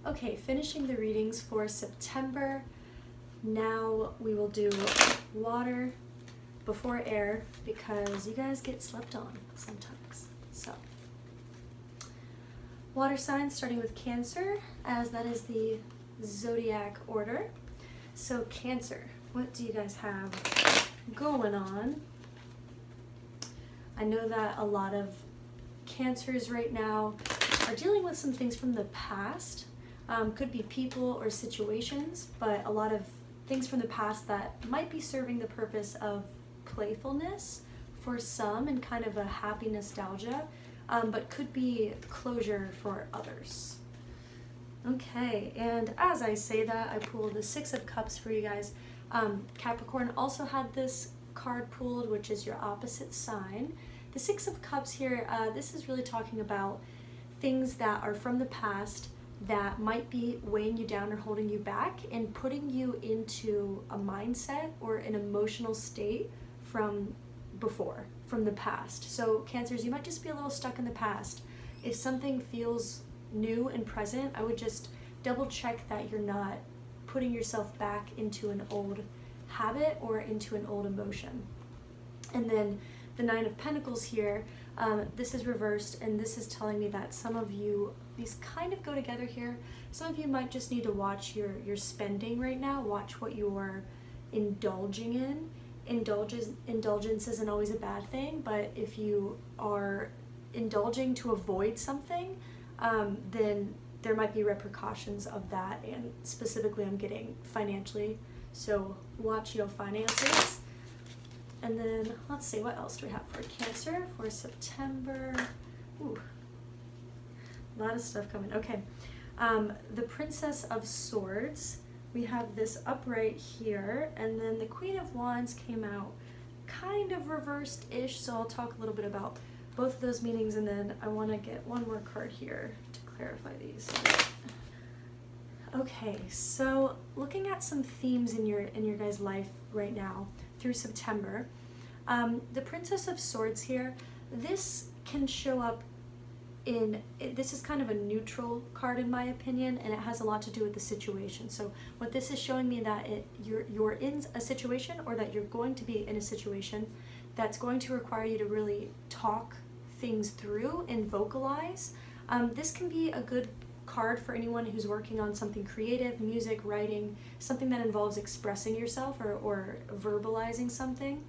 Okay, finishing the readings for September. Now we will do water before air because you guys get slept on sometimes. So, water signs starting with Cancer, as that is the zodiac order. So Cancer, what do you guys have going on? I know that a lot of Cancers right now are dealing with some things from the past. Could be people or situations, but a lot of things from the past that might be serving the purpose of playfulness for some and kind of a happy nostalgia, but could be closure for others. Okay, and as I say that, I pulled the Six of Cups for you guys. Capricorn also had this card pulled, which is your opposite sign. The Six of Cups here, this is really talking about things that are from the past that might be weighing you down or holding you back and putting you into a mindset or an emotional state from before, from the past. So Cancers, you might just be a little stuck in the past. If something feels new and present, I would just double check that you're not putting yourself back into an old habit or into an old emotion. And then the Nine of Pentacles here, this is reversed, and this is telling me that some of you, these kind of go together here. Some of you might just need to watch your spending right now, watch what you're indulging in. Indulgence isn't always a bad thing, but if you are indulging to avoid something, then there might be repercussions of that, and specifically I'm getting financially, so watch your finances. And then let's see, what else do we have for Cancer for September? Ooh, a lot of stuff coming. Okay, the Princess of Swords, we have this upright here, and then the Queen of Wands came out kind of reversed-ish, so I'll talk a little bit about both of those meanings, and then I want to get one more card here to clarify these. Okay, so looking at some themes in your guys' life right now through September, the Princess of Swords here, this can show up this is kind of a neutral card in my opinion, and it has a lot to do with the situation. So what this is showing me that you're in a situation, or that you're going to be in a situation that's going to require you to really talk things through and vocalize. This can be a good card for anyone who's working on something creative, music, writing, something that involves expressing yourself or verbalizing something.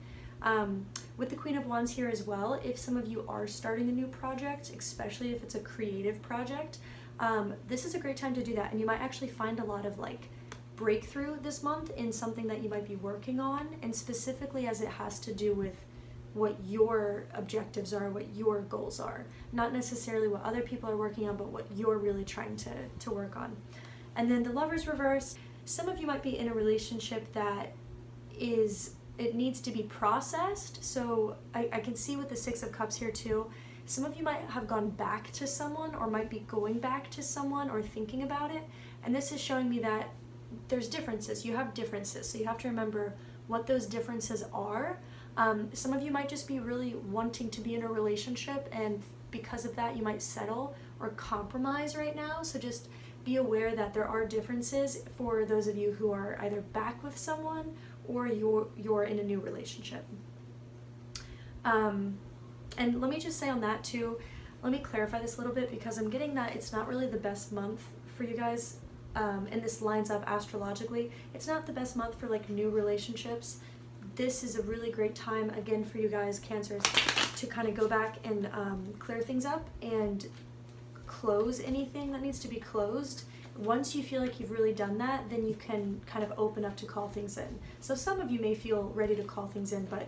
With the Queen of Wands here as well, if some of you are starting a new project, especially if it's a creative project, this is a great time to do that, and you might actually find a lot of breakthrough this month in something that you might be working on, and specifically as it has to do with what your objectives are, what your goals are, not necessarily what other people are working on, but what you're really trying to work on. And then the Lovers reverse, some of you might be in a relationship that it needs to be processed. So I can see with the Six of Cups here too, some of you might have gone back to someone, or might be going back to someone, or thinking about it, and this is showing me that there's differences. You have differences, so you have to remember what those differences are. Some of you might just be really wanting to be in a relationship, and because of that you might settle or compromise right now. So just be aware that there are differences for those of you who are either back with someone or you're in a new relationship. And let me just say on that too, let me clarify this a little bit, because I'm getting that it's not really the best month for you guys, and this lines up astrologically. It's not the best month for new relationships. This is a really great time, again, for you guys, Cancers, to kind of go back and clear things up and close anything that needs to be closed. Once you feel like you've really done that, then you can kind of open up to call things in. So some of you may feel ready to call things in, but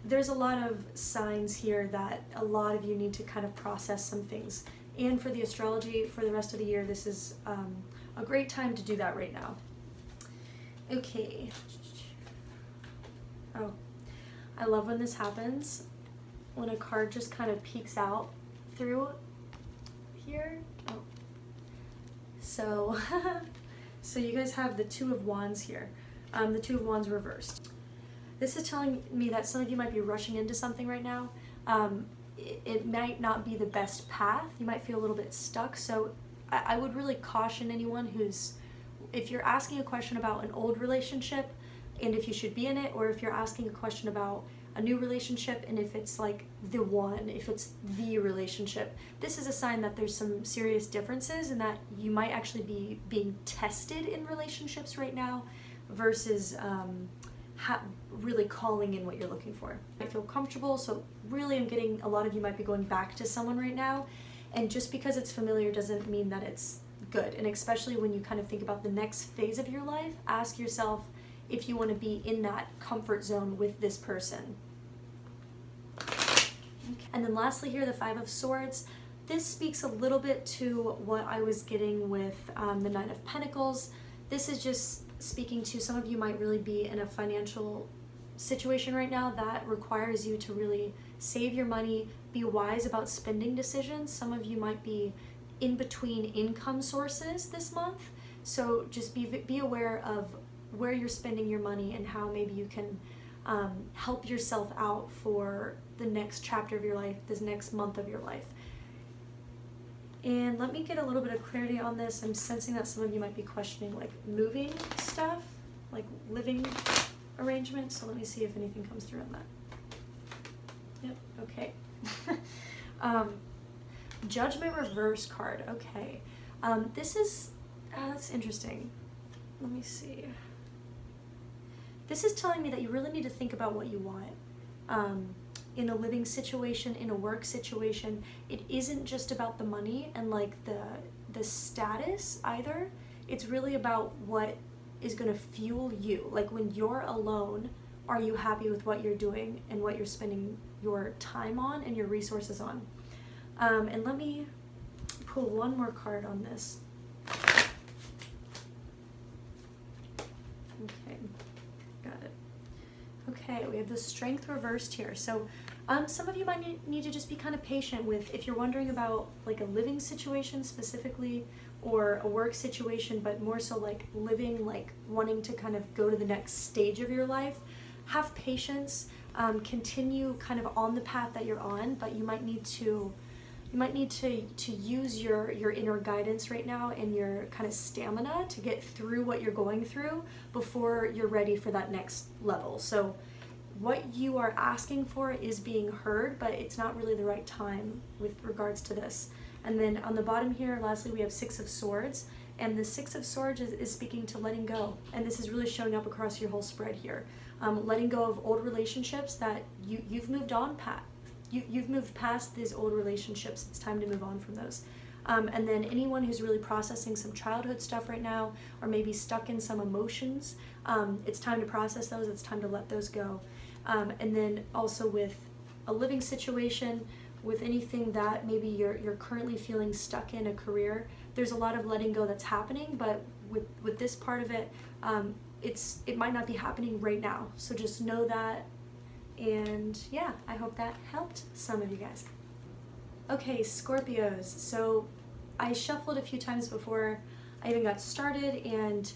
there's a lot of signs here that a lot of you need to kind of process some things. And for the astrology for the rest of the year, this is a great time to do that right now. Okay. Oh, I love when this happens, when a card just kind of peeks out through here. Oh. So, so you guys have the Two of Wands here, the Two of Wands reversed. This is telling me that some of you might be rushing into something right now. It might not be the best path. You might feel a little bit stuck. So I would really caution anyone who's, if you're asking a question about an old relationship and if you should be in it, or if you're asking a question about a new relationship and if it's like the one, if it's the relationship, this is a sign that there's some serious differences and that you might actually be being tested in relationships right now versus really calling in what you're looking for. I feel comfortable, so really I'm getting a lot of you might be going back to someone right now, and just because it's familiar doesn't mean that it's good. And especially when you kind of think about the next phase of your life, ask yourself if you want to be in that comfort zone with this person. And then lastly here, the Five of Swords. This speaks a little bit to what I was getting with the Nine of Pentacles. This is just speaking to some of you might really be in a financial situation right now that requires you to really save your money, be wise about spending decisions. Some of you might be in between income sources this month, so just be aware of where you're spending your money and how maybe you can help yourself out for the next chapter of your life, this next month of your life. And let me get a little bit of clarity on this. I'm sensing that some of you might be questioning like moving stuff, like living arrangements. So let me see if anything comes through on that. Yep, okay. Judgment reverse card, okay. This is, that's interesting. Let me see. This is telling me that you really need to think about what you want. In a living situation, in a work situation, it isn't just about the money and like the status either. It's really about what is going to fuel you. Like when you're alone, are you happy with what you're doing and what you're spending your time on and your resources on? And let me pull one more card on this. Okay, got it. Okay, we have the Strength reversed here. So some of you might need to just be kind of patient with, if you're wondering about like a living situation specifically or a work situation, but more so like living, like wanting to kind of go to the next stage of your life, have patience, continue kind of on the path that you're on, but you might need to use your inner guidance right now and your kind of stamina to get through what you're going through before you're ready for that next level. So what you are asking for is being heard, but it's not really the right time with regards to this. And then on the bottom here, lastly, we have Six of Swords, and the Six of Swords is speaking to letting go, and this is really showing up across your whole spread here. Letting go of old relationships that you've moved on past. You've moved past these old relationships. It's time to move on from those. And then anyone who's really processing some childhood stuff right now, or maybe stuck in some emotions, it's time to process those. It's time to let those go. And then also with a living situation, with anything that maybe you're currently feeling stuck in a career, there's a lot of letting go that's happening, but with this part of it, it might not be happening right now. So just know that. And yeah, I hope that helped some of you guys. Okay, Scorpios. So I shuffled a few times before I even got started, and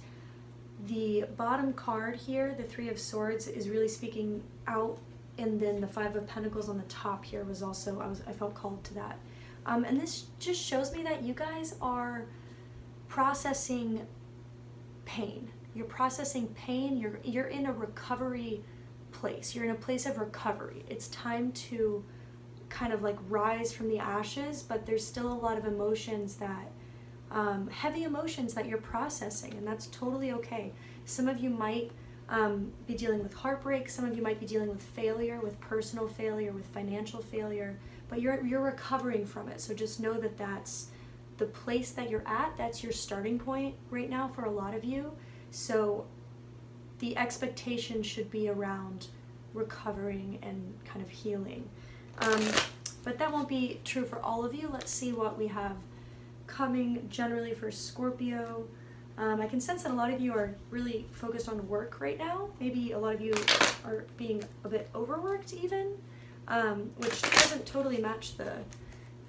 the bottom card here, the Three of Swords, is really speaking out, and then the Five of Pentacles on the top here was also, I felt called to that. And this just shows me that you guys are processing pain. You're processing pain. You're in a recovery place. You're in a place of recovery. It's time to kind of like rise from the ashes, but there's still a lot of emotions that heavy emotions that you're processing, and that's totally okay. Some of you might be dealing with heartbreak. Some of you might be dealing with failure, with personal failure, with financial failure, but you're recovering from it. So just know that that's the place that you're at. That's your starting point right now for a lot of you. So the expectation should be around recovering and kind of healing. But that won't be true for all of you. Let's see what we have coming generally for Scorpio. I can sense that a lot of you are really focused on work right now. Maybe a lot of you are being a bit overworked even, which doesn't totally match the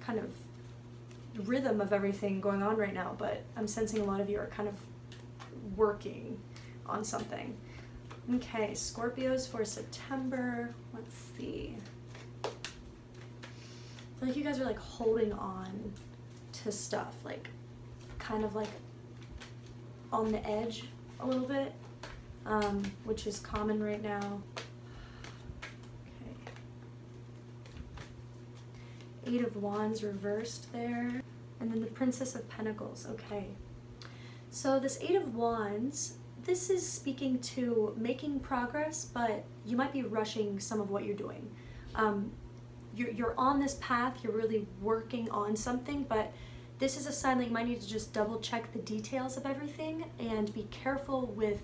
kind of rhythm of everything going on right now, but I'm sensing a lot of you are kind of working on something. Okay, Scorpios for September. Let's see. I feel like you guys are like holding on to stuff, like kind of like on the edge a little bit, which is common right now. Okay. 8 of Wands reversed there. And then the Princess of Pentacles. Okay. So this 8 of Wands, this is speaking to making progress, but you might be rushing some of what you're doing. You're on this path, you're really working on something, but this is a sign that you might need to just double check the details of everything and be careful with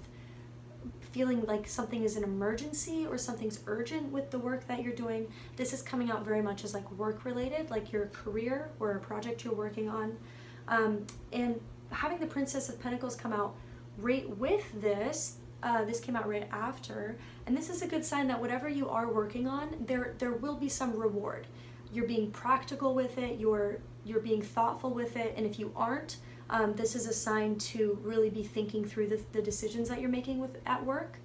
feeling like something is an emergency or something's urgent with the work that you're doing. This is coming out very much as like work related, like your career or a project you're working on. And having the Princess of Pentacles come out right with this, this came out right after, and this is a good sign that whatever you are working on, there will be some reward. You're being practical with it, you're being thoughtful with it, and if you aren't, this is a sign to really be thinking through the decisions that you're making at work.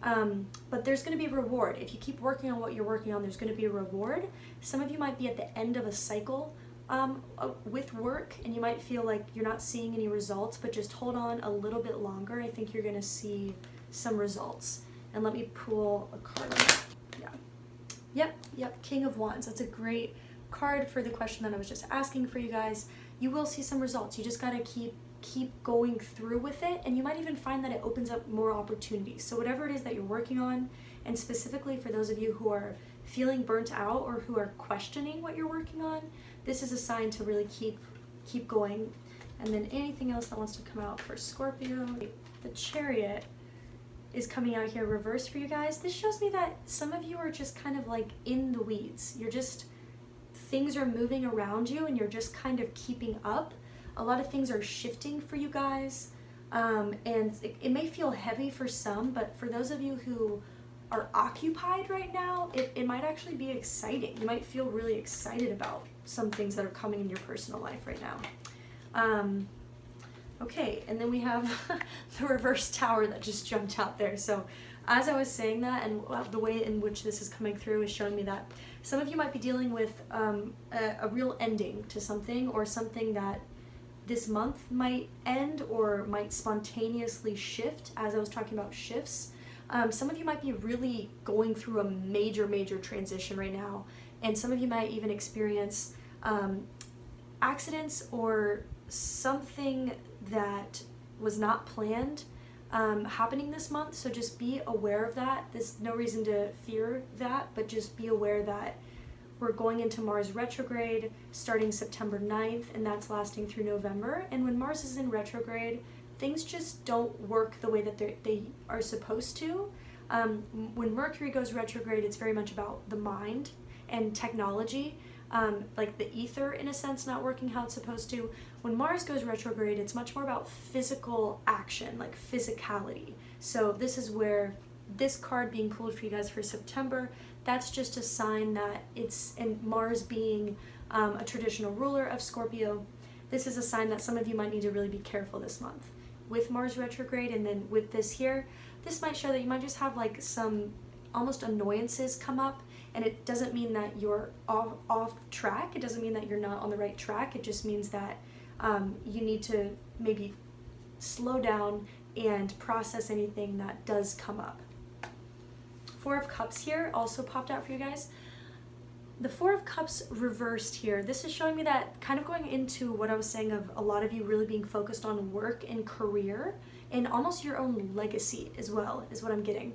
But there's going to be a reward. If you keep working on what you're working on, there's going to be a reward. Some of you might be at the end of a cycle with work, and you might feel like you're not seeing any results, but just hold on a little bit longer. I think you're going to see some results. And let me pull a card. Yeah. Yep, King of Wands. That's a great card for the question that I was just asking for you guys. You will see some results. You just got to keep going through with it, and you might even find that it opens up more opportunities. So whatever it is that you're working on, and specifically for those of you who are feeling burnt out or who are questioning what you're working on, this is a sign to really keep going. And then anything else that wants to come out for Scorpio. The Chariot is coming out here reversed for you guys. This shows me that some of you are just kind of like in the weeds. Things are moving around you and you're just kind of keeping up. A lot of things are shifting for you guys. And it may feel heavy for some, but for those of you who are occupied right now, it might actually be exciting. You might feel really excited about some things that are coming in your personal life right now. Okay, and then we have the reverse tower that just jumped out there. So as I was saying that, and the way in which this is coming through is showing me that some of you might be dealing with a real ending to something, or something that this month might end or might spontaneously shift. As I was talking about shifts, some of you might be really going through a major transition right now, and some of you might even experience accidents or something that was not planned happening this month. So just be aware of that. There's no reason to fear that, but just be aware that we're going into Mars retrograde starting September 9th, and that's lasting through November. And when Mars is in retrograde, things just don't work the way that they are supposed to. When Mercury goes retrograde, it's very much about the mind and technology, like the ether in a sense not working how it's supposed to. When Mars goes retrograde, it's much more about physical action, like physicality. So this is where this card being pulled for you guys for September, that's just a sign that it's, and Mars being a traditional ruler of Scorpio, this is a sign that some of you might need to really be careful this month. With Mars retrograde, and then with this here, this might show that you might just have like some almost annoyances come up, and it doesn't mean that you're off track. It doesn't mean that you're not on the right track. It just means that you need to maybe slow down and process anything that does come up. Four of Cups here also popped out for you guys. The Four of Cups reversed here. This is showing me that, kind of going into what I was saying of a lot of you really being focused on work and career and almost your own legacy as well, is what I'm getting.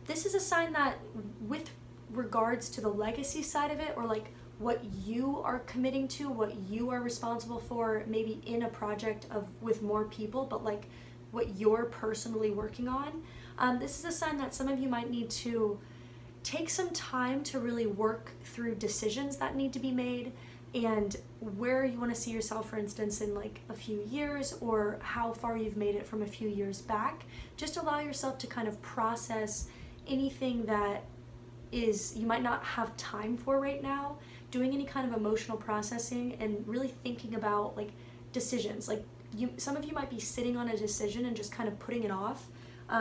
This is a sign that with regards to the legacy side of it, or like what you are committing to, what you are responsible for, maybe in a project with more people, but like what you're personally working on, this is a sign that some of you might need to take some time to really work through decisions that need to be made, and where you want to see yourself, for instance, in like a few years, or how far you've made it from a few years back. Just allow yourself to kind of process anything that you might not have time for right now, doing any kind of emotional processing and really thinking about like decisions. Like some of you might be sitting on a decision and just kind of putting it off.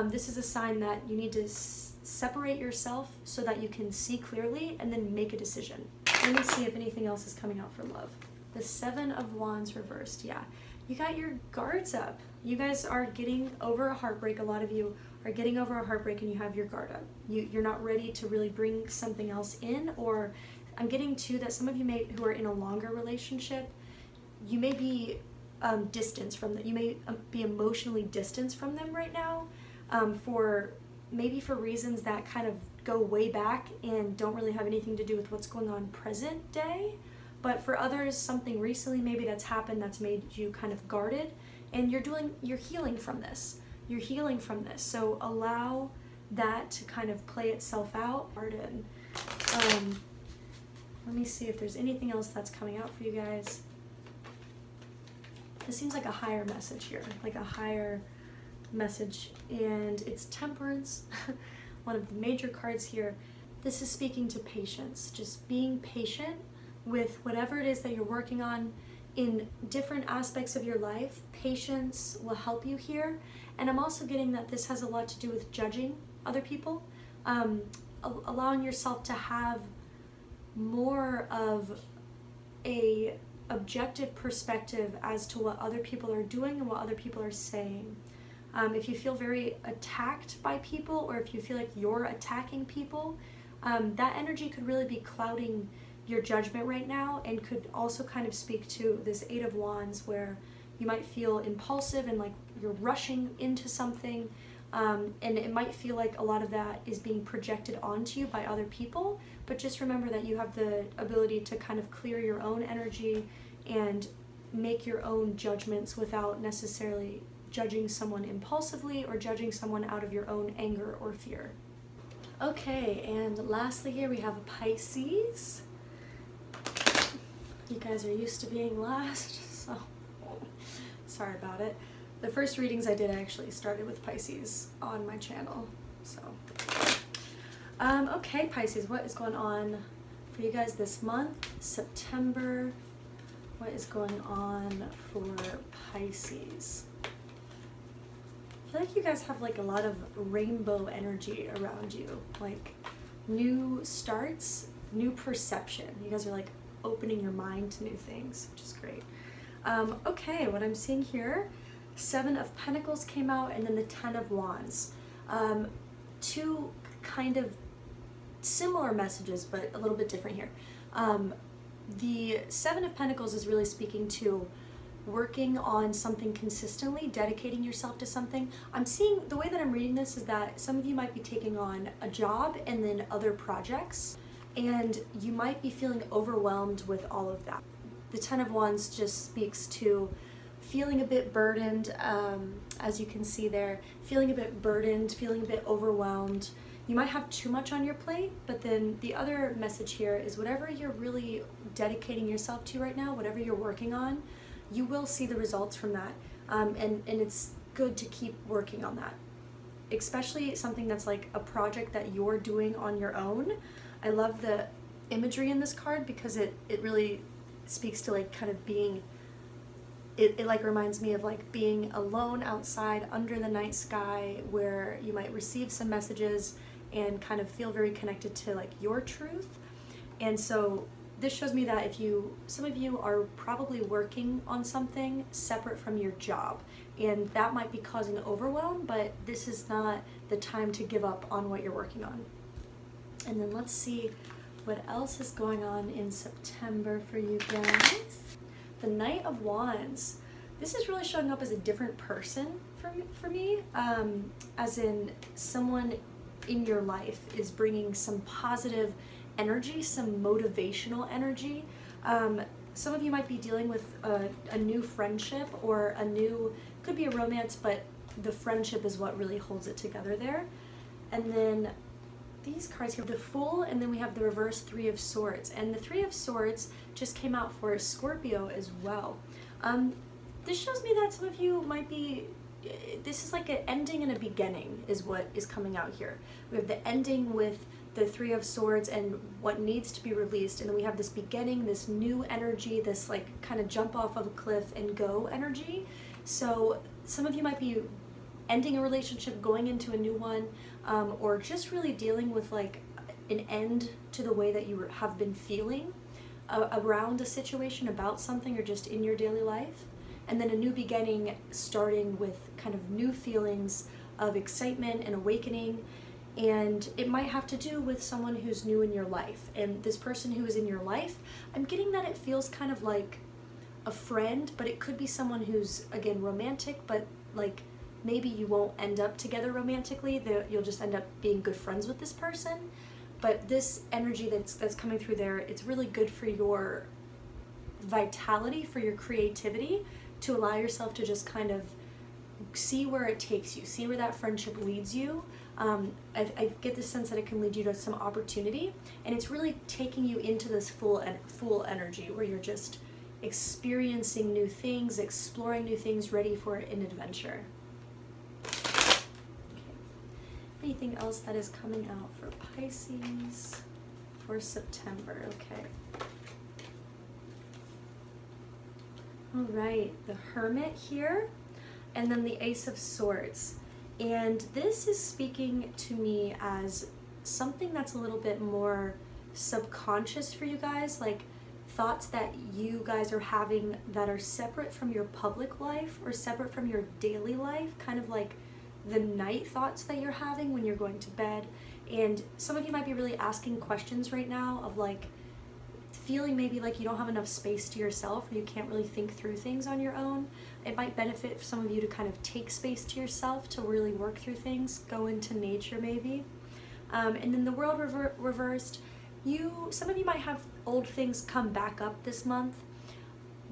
This is a sign that you need to separate yourself so that you can see clearly and then make a decision. Let me see if anything else is coming out for love. The Seven of Wands reversed. Yeah, you got your guards up. You guys are getting over a heartbreak. A lot of you are getting over a heartbreak and you have your guard up. You're not ready to really bring something else in, or I'm getting to that some of you who are in a longer relationship, you may be distanced from them. You may be emotionally distanced from them right now, for reasons that kind of go way back and don't really have anything to do with what's going on present day. But for others, something recently maybe that's happened that's made you kind of guarded, and you're healing from this. You're healing from this. So allow that to kind of play itself out. Let me see if there's anything else that's coming out for you guys. This seems like a higher message here, like a higher message, and it's Temperance, one of the major cards here. This is speaking to patience, just being patient with whatever it is that you're working on in different aspects of your life. Patience will help you here. And I'm also getting that this has a lot to do with judging other people, allowing yourself to have more of a objective perspective as to what other people are doing and what other people are saying. If you feel very attacked by people, or if you feel like you're attacking people, that energy could really be clouding your judgment right now, and could also kind of speak to this Eight of Wands, where you might feel impulsive and like you're rushing into something, and it might feel like a lot of that is being projected onto you by other people. But just remember that you have the ability to kind of clear your own energy and make your own judgments without necessarily judging someone impulsively or judging someone out of your own anger or fear. Okay, and lastly here we have a Pisces. You guys are used to being last, so sorry about it. The first readings I did actually started with Pisces on my channel, so. Okay, Pisces, what is going on for you guys this month, September? What is going on for Pisces? I feel like you guys have like a lot of rainbow energy around you, like new starts, new perception. You guys are like opening your mind to new things, which is great. Okay, what I'm seeing here, Seven of Pentacles came out, and then the Ten of Wands. Two kind of similar messages, but a little bit different here. The Seven of Pentacles is really speaking to working on something consistently, dedicating yourself to something. I'm seeing, the way that I'm reading this is that some of you might be taking on a job and then other projects, and you might be feeling overwhelmed with all of that. The Ten of Wands just speaks to feeling a bit burdened, as you can see there, feeling a bit burdened, feeling a bit overwhelmed. You might have too much on your plate, but then the other message here is whatever you're really dedicating yourself to right now, whatever you're working on, you will see the results from that, and it's good to keep working on that, especially something that's like a project that you're doing on your own. I love the imagery in this card because it really speaks to like kind of being, it like reminds me of like being alone outside under the night sky, where you might receive some messages and kind of feel very connected to like your truth. And so this shows me that some of you are probably working on something separate from your job, and that might be causing overwhelm, but this is not the time to give up on what you're working on. And then let's see what else is going on in September for you guys. The Knight of Wands. This is really showing up as a different person for me, as in someone in your life is bringing some positive energy, some motivational energy. Some of you might be dealing with a new friendship, or could be a romance, but the friendship is what really holds it together there. And then these cards here, the Fool, and then we have the reverse Three of Swords. And the Three of Swords just came out for Scorpio as well. This shows me that some of you might be, this is like an ending and a beginning is what is coming out here. We have the ending with the Three of Swords and what needs to be released, and then we have this beginning, this new energy, this like kind of jump off of a cliff and go energy. So some of you might be ending a relationship, going into a new one, or just really dealing with like an end to the way that you have been feeling around a situation, about something, or just in your daily life. and then a new beginning starting with kind of new feelings of excitement and awakening. And it might have to do with someone who's new in your life. And this person who is in your life, I'm getting that it feels kind of like a friend, but it could be someone who's, again, romantic, but like maybe you won't end up together romantically. You'll just end up being good friends with this person. But this energy that's coming through there, it's really good for your vitality, for your creativity, to allow yourself to just kind of see where it takes you, see where that friendship leads you. I get the sense that it can lead you to some opportunity, and it's really taking you into this full energy where you're just experiencing new things, exploring new things, ready for an adventure. Okay. Anything else that is coming out for Pisces for September? Okay. All right, the Hermit here, and then the Ace of Swords. And this is speaking to me as something that's a little bit more subconscious for you guys, like thoughts that you guys are having that are separate from your public life or separate from your daily life, kind of like the night thoughts that you're having when you're going to bed. And some of you might be really asking questions right now of like feeling maybe like you don't have enough space to yourself, or you can't really think through things on your own. It might benefit for some of you to kind of take space to yourself to really work through things, go into nature maybe. And then the World reversed, some of you might have old things come back up this month.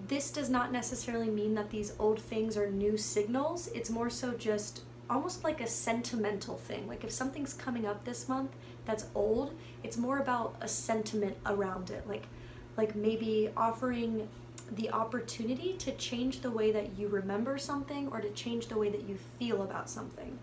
This does not necessarily mean that these old things are new signals. It's more so just almost like a sentimental thing. Like if something's coming up this month that's old, it's more about a sentiment around it. Like maybe offering the opportunity to change the way that you remember something, or to change the way that you feel about something.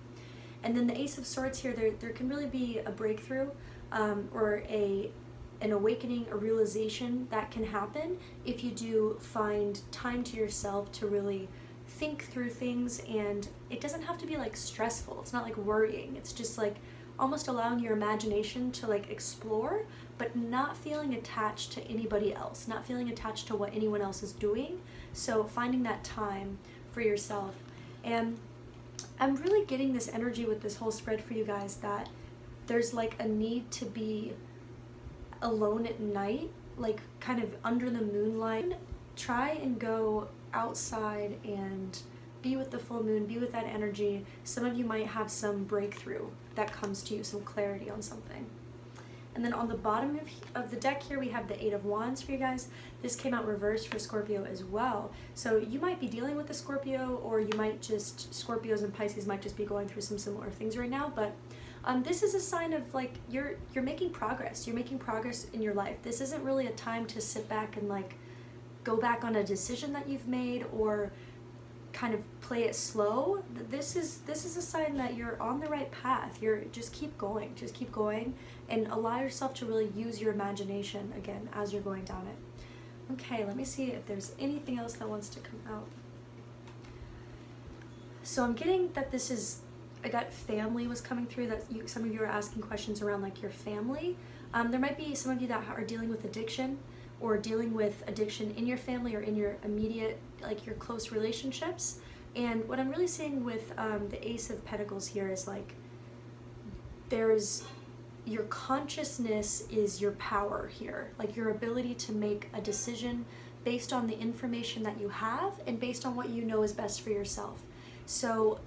And then the Ace of Swords here, there can really be a breakthrough or an awakening, a realization that can happen if you do find time to yourself to really think through things. And it doesn't have to be like stressful. It's not like worrying. It's just like almost allowing your imagination to like explore, but not feeling attached to anybody else, not feeling attached to what anyone else is doing. So finding that time for yourself. And I'm really getting this energy with this whole spread for you guys that there's like a need to be alone at night, like kind of under the moonlight. Try and go outside and be with the full moon, be with that energy. Some of you might have some breakthrough that comes to you, some clarity on something. And then on the bottom of the deck here, we have the Eight of Wands for you guys. This came out reversed for Scorpio as well. So you might be dealing with a Scorpio, or you might just, Scorpios and Pisces might just be going through some similar things right now. But this is a sign of like, you're making progress. You're making progress in your life. This isn't really a time to sit back and like go back on a decision that you've made, or kind of play it slow. This is a sign that you're on the right path. Just keep going, and allow yourself to really use your imagination again as you're going down it. Okay, let me see if there's anything else that wants to come out. So I'm getting that this is, I got family was coming through, that some of you are asking questions around like your family. There might be some of you that are dealing with addiction, or dealing with addiction in your family or in your immediate, like your close relationships. And what I'm really seeing with the Ace of Pentacles here is like, there's your consciousness is your power here, like your ability to make a decision based on the information that you have and based on what you know is best for yourself. So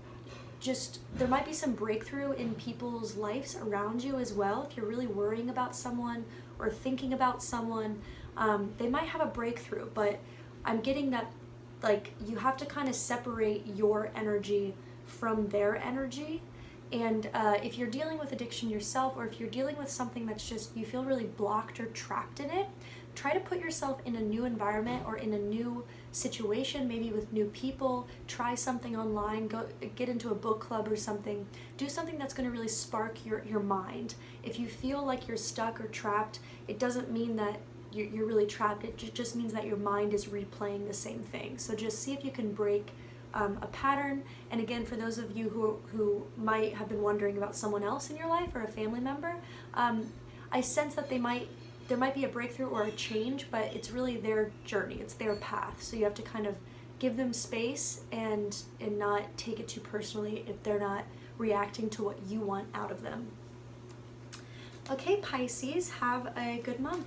just, there might be some breakthrough in people's lives around you as well. If you're really worrying about someone or thinking about someone, they might have a breakthrough, but I'm getting that like you have to kind of separate your energy from their energy. And if you're dealing with addiction yourself, or if you're dealing with something that's just, you feel really blocked or trapped in it, try to put yourself in a new environment or in a new situation, maybe with new people. Try something online, go get into a book club or something. Do something that's going to really spark your mind. If you feel like you're stuck or trapped, it doesn't mean that you're really trapped. It just means that your mind is replaying the same thing. So just see if you can break a pattern. And again, for those of you who might have been wondering about someone else in your life or a family member, I sense that there might be a breakthrough or a change, but it's really their journey, it's their path. So you have to kind of give them space and not take it too personally if they're not reacting to what you want out of them. Okay, Pisces, have a good month.